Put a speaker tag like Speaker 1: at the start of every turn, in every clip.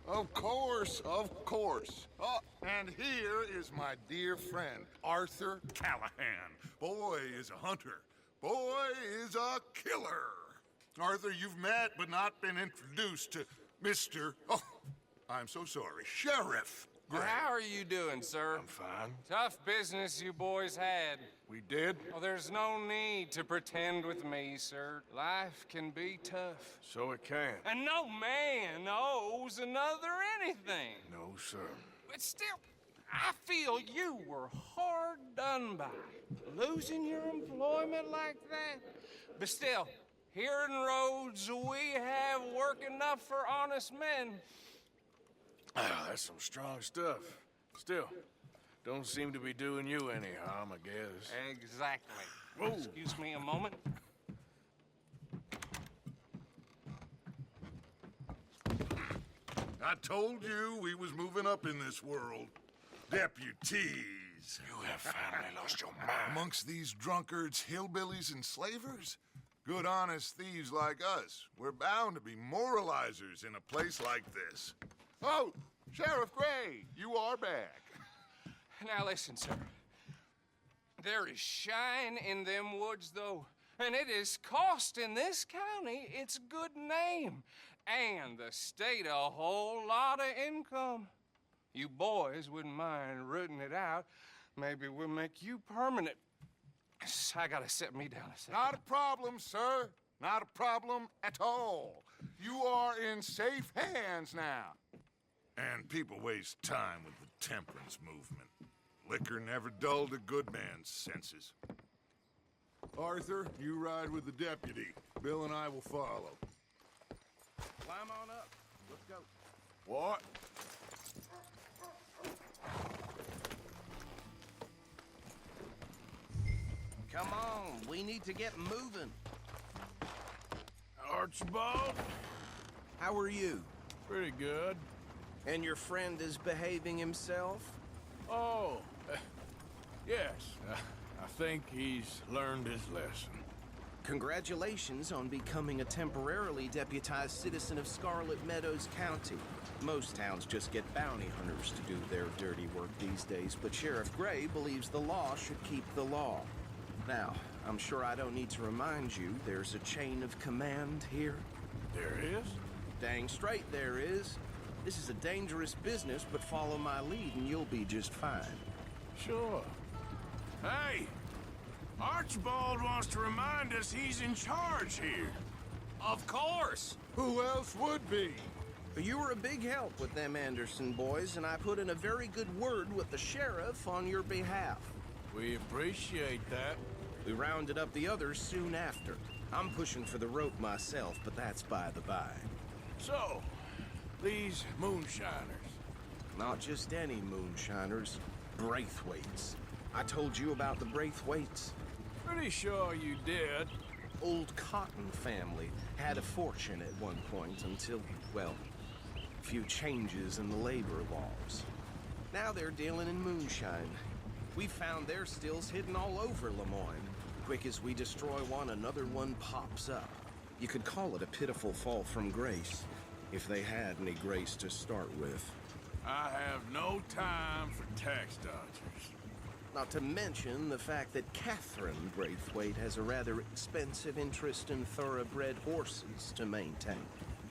Speaker 1: Of course, of course. Oh, and here is my dear friend, Arthur Callahan. Boy is a hunter. Boy is a killer. Arthur, you've met but not been introduced to Mr. Oh, I'm so sorry, Sheriff Gray.
Speaker 2: How are you doing, sir?
Speaker 3: I'm fine.
Speaker 2: Tough business you boys had.
Speaker 3: We did?
Speaker 2: Well, there's no need to pretend with me, sir. Life can be tough.
Speaker 3: So it can.
Speaker 2: And no man owes another anything.
Speaker 3: No, sir.
Speaker 2: But still, I feel you were hard done by. Losing your employment like that. But still, here in Rhodes, we have work enough for honest men.
Speaker 3: Ah, that's some strong stuff. Still, don't seem to be doing you any harm, I guess.
Speaker 2: Exactly.
Speaker 3: Whoa.
Speaker 2: Excuse me a moment.
Speaker 1: I told you we was moving up in this world. Deputies.
Speaker 3: You have finally lost your mind.
Speaker 1: Amongst these drunkards, hillbillies, and slavers? Good honest thieves like us. We're bound to be moralizers in a place like this. Oh, Sheriff Gray, you are back.
Speaker 2: Now listen, sir. There is shine in them woods, though. And it is costing this county its good name. And the state a whole lot of income. You boys wouldn't mind rooting it out. Maybe we'll make you permanent. I gotta sit me down a second.
Speaker 1: Not a problem, sir. Not a problem at all. You are in safe hands now. And people waste time with the temperance movement. Liquor never dulled a good man's senses. Arthur, you ride with the deputy. Bill and I will follow.
Speaker 2: Climb on up. Let's go.
Speaker 3: What?
Speaker 4: Come on, we need to get moving.
Speaker 3: Archibald?
Speaker 4: How are you?
Speaker 3: Pretty good.
Speaker 4: And your friend is behaving himself?
Speaker 3: Oh, yes. I think he's learned his lesson.
Speaker 4: Congratulations on becoming a temporarily deputized citizen of Scarlet Meadows County. Most towns just get bounty hunters to do their dirty work these days, but Sheriff Gray believes the law should keep the law. Now, I'm sure I don't need to remind you there's a chain of command here.
Speaker 3: There is?
Speaker 4: Dang straight there is. This is a dangerous business, but follow my lead and you'll be just fine.
Speaker 3: Sure. Hey! Archibald wants to remind us he's in charge here.
Speaker 2: Of course.
Speaker 1: Who else would be?
Speaker 4: You were a big help with them Anderson boys, and I put in a very good word with the sheriff on your behalf.
Speaker 3: We appreciate that.
Speaker 4: We rounded up the others soon after. I'm pushing for the rope myself, but that's by the by.
Speaker 3: So, these moonshiners.
Speaker 4: Not just any moonshiners, Braithwaites. I told you about the Braithwaites.
Speaker 3: Pretty sure you did.
Speaker 4: Old Cotton family had a fortune at one point until, well, a few changes in the labor laws. Now they're dealing in moonshine. We've found their stills hidden all over Lemoyne. Quick as we destroy one, another one pops up. You could call it a pitiful fall from grace, if they had any grace to start with.
Speaker 3: I have no time for tax dodgers.
Speaker 4: Not to mention the fact that Catherine Braithwaite has a rather expensive interest in thoroughbred horses to maintain.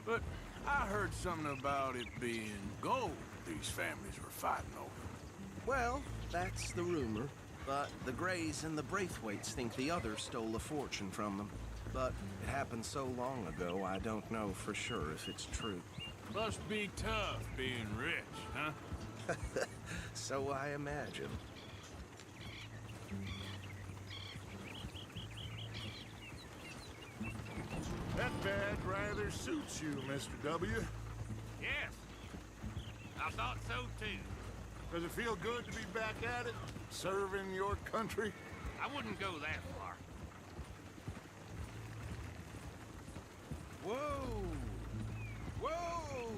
Speaker 3: But I heard something about it being gold these families were fighting over.
Speaker 4: Well, that's the rumor. But the Grays and the Braithwaites think the others stole a fortune from them. But it happened so long ago, I don't know for sure if it's true.
Speaker 3: Must be tough being rich, huh?
Speaker 4: So I imagine.
Speaker 1: That badge rather suits you, Mr. W.
Speaker 2: Yes. I thought so, too.
Speaker 1: Does it feel good to be back at it? Serving your country?
Speaker 2: I wouldn't go that far.
Speaker 4: Whoa! Whoa!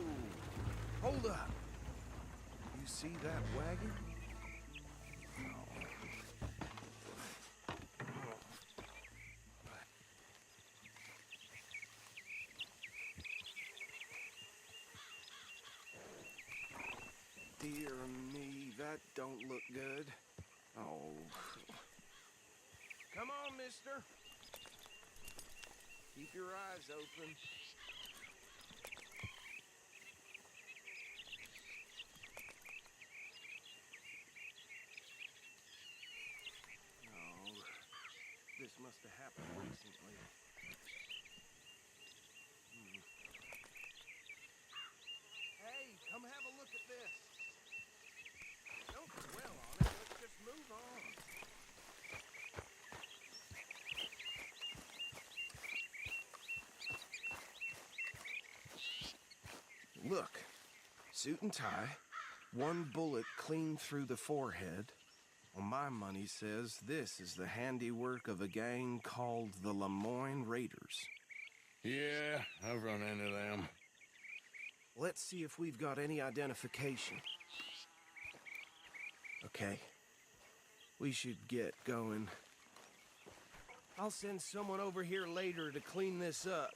Speaker 4: Hold up. You see that wagon? dear me, that don't look good. Oh. Come on, mister. Keep your eyes open. No, this must have happened recently. Hey, come have a look at this. Don't dwell on it, let's just move on. Look, suit and tie, one bullet clean through the forehead. Well, my money says this is the handiwork of a gang called the Lemoyne Raiders.
Speaker 3: Yeah, I've run into them.
Speaker 4: Let's see if we've got any identification. Okay. We should get going. I'll send someone over here later to clean this up.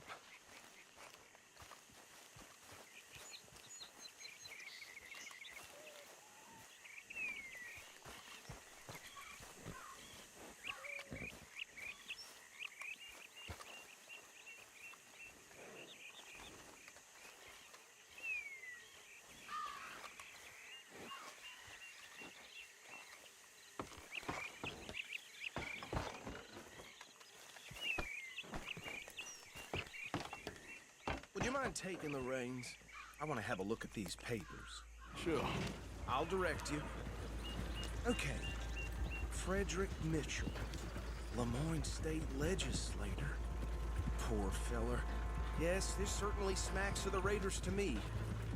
Speaker 4: Would you mind taking the reins? I want to have a look at these papers.
Speaker 3: Sure.
Speaker 4: I'll direct you. Okay. Frederick Mitchell, Lemoyne State Legislator. Poor feller. Yes, this certainly smacks of the Raiders to me.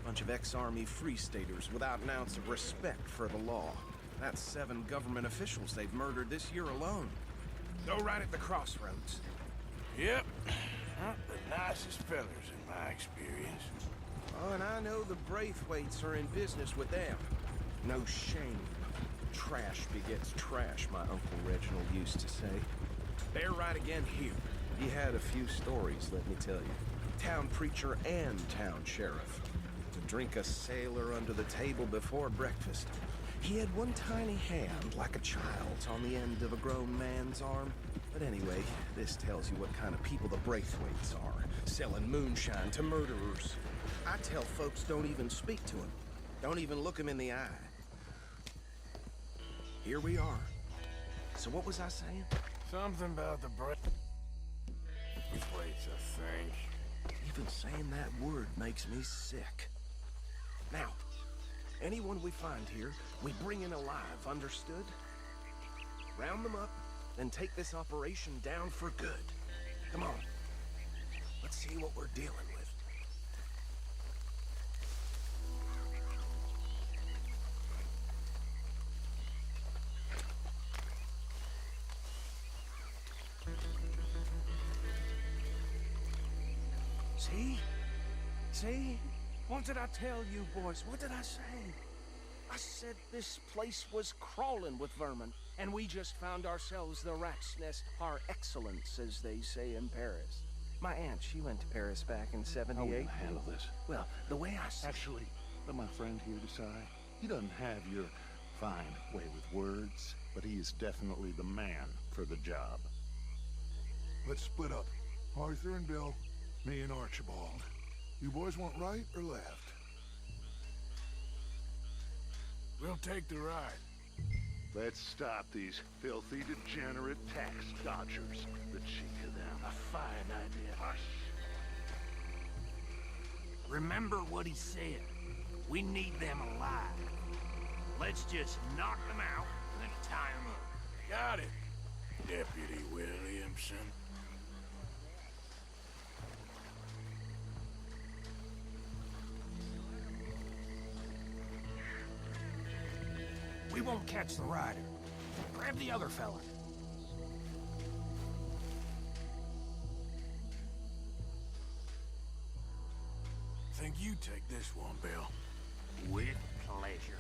Speaker 4: Bunch of ex-Army Free Staters without an ounce of respect for the law. That's 7 government officials they've murdered this year alone. Go right at the crossroads.
Speaker 3: Yep. Not the nicest fellers in my experience.
Speaker 4: Oh, and I know the Braithwaites are in business with them. No shame. Trash begets trash, my Uncle Reginald used to say. They're right again here. He had a few stories, let me tell you. Town preacher and town sheriff. To drink a sailor under the table before breakfast. He had one tiny hand, like a child's, on the end of a grown man's arm. But anyway, this tells you what kind of people the Braithwaites are, selling moonshine to murderers. I tell folks don't even speak to him. Don't even look him in the eye. Here we are. So what was I saying?
Speaker 3: Something about the Braithwaites, I think.
Speaker 4: Even saying that word makes me sick. Now, anyone we find here, we bring in alive, understood? Round them up, then take this operation down for good. Come on. Let's see what we're dealing with. See? See? What did I tell you, boys? What did I say? I said this place was crawling with vermin, and we just found ourselves the rat's nest par excellence, as they say in Paris. My aunt, she went to Paris back in '78.
Speaker 5: How will I handle this?
Speaker 4: Well, the way I see
Speaker 5: Actually, let my friend here decide. He doesn't have your fine way with words, but he is definitely the man for the job.
Speaker 1: Let's split up. Arthur and Bill, me and Archibald. You boys want right or left?
Speaker 3: We'll take the ride.
Speaker 5: Let's stop these filthy, degenerate tax dodgers. The cheek of them.
Speaker 6: A fine idea.
Speaker 5: Hush.
Speaker 6: Remember what he said. We need them alive. Let's just knock them out and then tie them up.
Speaker 3: Got it, Deputy Williamson.
Speaker 6: We won't catch the rider. Grab the other fella.
Speaker 3: Think you take this one, Bill.
Speaker 6: With pleasure.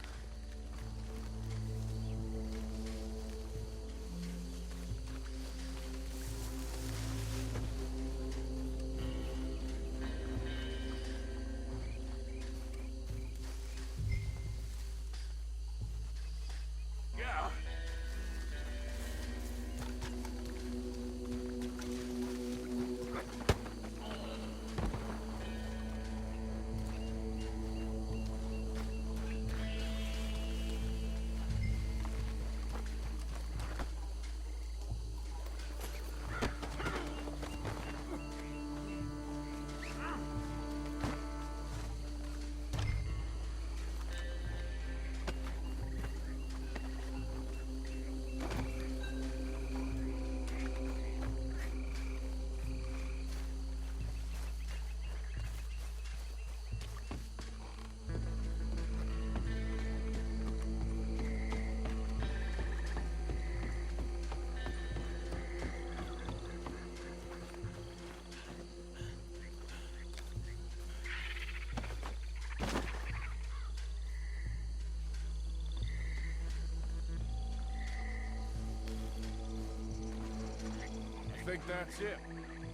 Speaker 3: think that's it.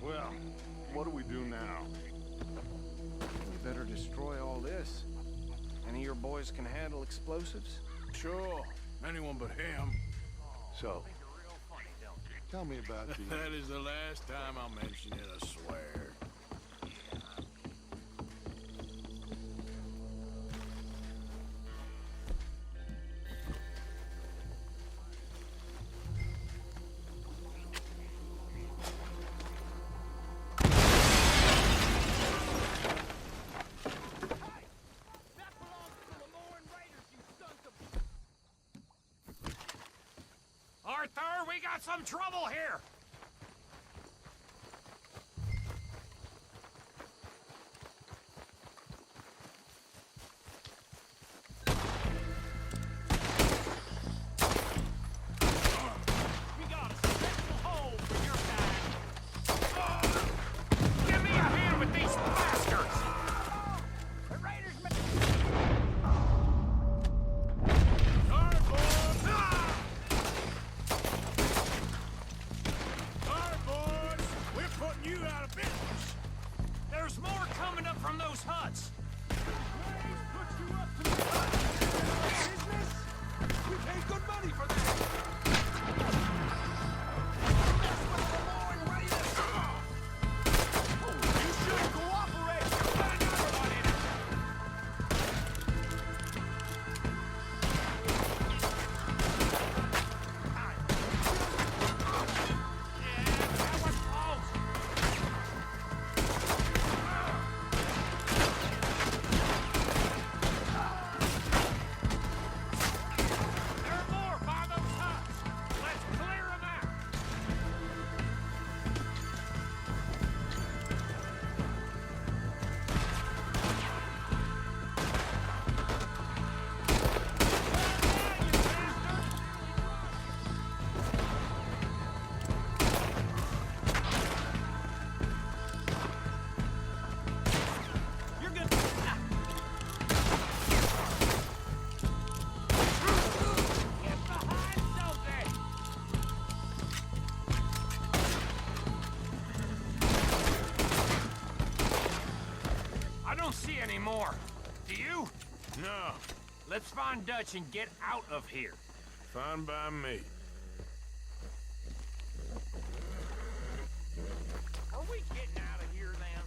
Speaker 5: Well, what do we do now?
Speaker 4: We better destroy all this. Any of your boys can handle explosives?
Speaker 3: Sure. Anyone but him.
Speaker 5: So, tell me about the...
Speaker 3: That is the last time I'll mention it, I swear.
Speaker 6: Arthur, we got some trouble here! We got a special hole for your kind. Give me a hand with these bastards! The raiders...
Speaker 3: You out of business!
Speaker 6: There's more coming up from those huts!
Speaker 2: Business? We paid good money for that. You should cooperate. Find everybody. Yeah, that was close. There are more by those huts. Let's clear them out. You're good. Get behind something. I don't see any more. Do you?
Speaker 3: No.
Speaker 6: Let's find Dutch and get out of here.
Speaker 3: Fine by me.
Speaker 6: Are we getting out of here then?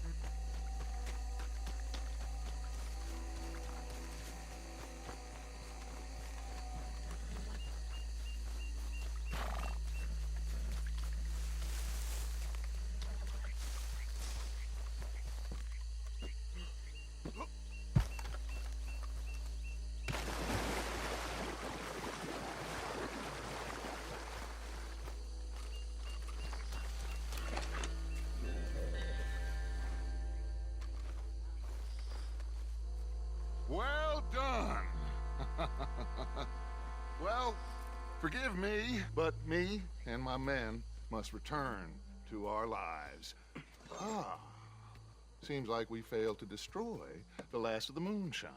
Speaker 1: Well done. Well, forgive me, but me and my men must return to our lives. Ah, seems like we failed to destroy the last of the moonshine.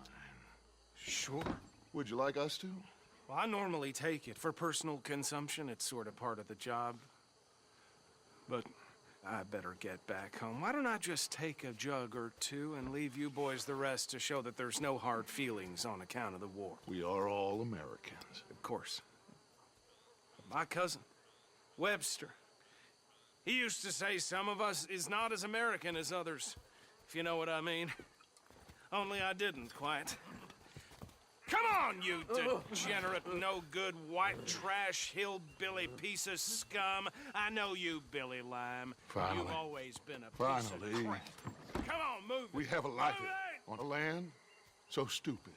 Speaker 4: Sure.
Speaker 1: Would you like us to?
Speaker 4: Well, I normally take it for personal consumption. It's sort of part of the job. But I better get back home. Why don't I just take a jug or two and leave you boys the rest to show that there's no hard feelings on account of the war?
Speaker 1: We are all Americans.
Speaker 4: Of course. My cousin, Webster, he used to say some of us is not as American as others, if you know what I mean. Only I didn't quite. Come on, you degenerate, no-good, white trash, hillbilly piece of scum. I know you, Billy Lime.
Speaker 1: Finally.
Speaker 4: You've always been a piece
Speaker 1: Finally.
Speaker 4: of crap. Come on, move it.
Speaker 1: We have a life
Speaker 4: Move it!
Speaker 1: on a land so stupid,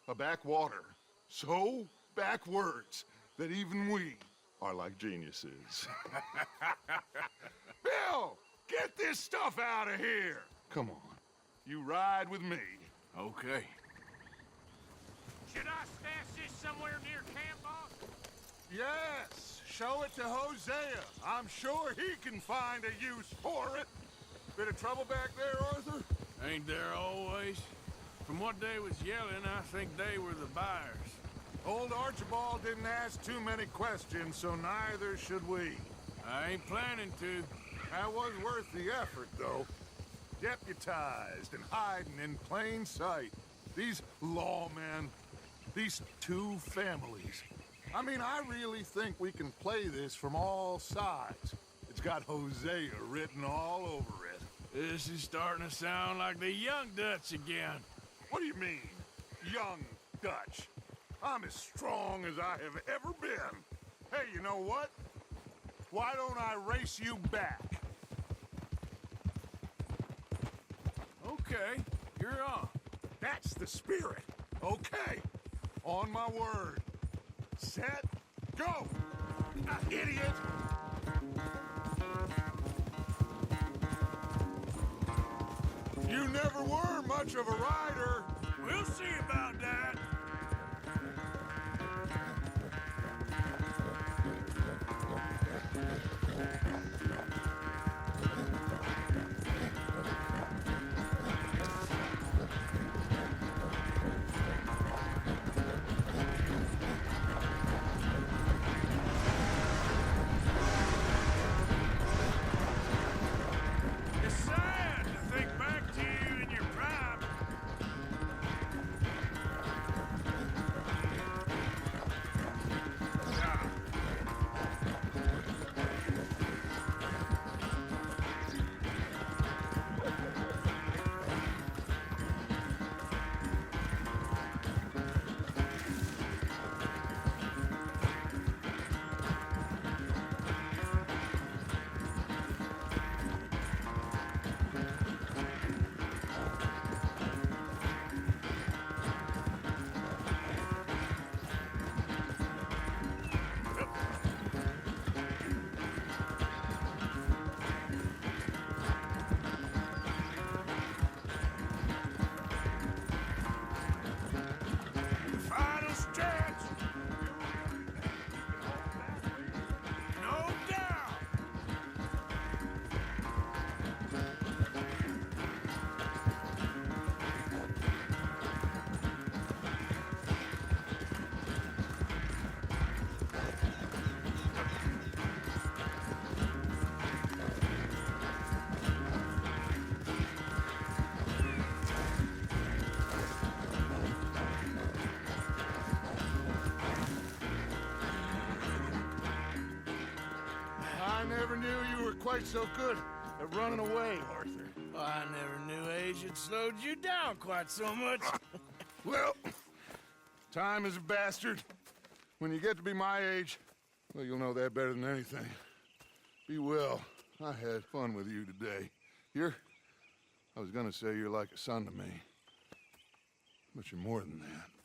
Speaker 1: a backwater so backwards that even we are like geniuses. Bill, get this stuff out of here. Come on, you ride with me.
Speaker 3: Okay.
Speaker 6: Should I stash this somewhere near camp, boss?
Speaker 1: Yes, show it to Hosea. I'm sure he can find a use for it. Bit of trouble back there, Arthur?
Speaker 3: Ain't there always? From what they was yelling, I think they were the buyers.
Speaker 1: Old Archibald didn't ask too many questions, so neither should we.
Speaker 3: I ain't planning to.
Speaker 1: That was worth the effort, though. Deputized and hiding in plain sight. These lawmen, these two families. I mean, I really think we can play this from all sides. It's got Hosea written all over it.
Speaker 3: This is starting to sound like the Young Dutch again.
Speaker 1: What do you mean, young Dutch? I'm as strong as I have ever been. Hey, you know what? Why don't I race you back?
Speaker 3: Okay, you're on.
Speaker 1: That's the spirit. Okay. On my word. Set, go! Idiot! You never were much of a rider.
Speaker 3: We'll see about that. It's sad to think back to you in your prime. Final stretch. No doubt.
Speaker 1: I never knew you were quite so good at running away, Arthur.
Speaker 3: I never knew age had slowed you down quite so much.
Speaker 1: Well, time is a bastard. When you get to be my age, well, you'll know that better than anything. Be well. I had fun with you today. I was gonna say you're like a son to me. But you're more than that.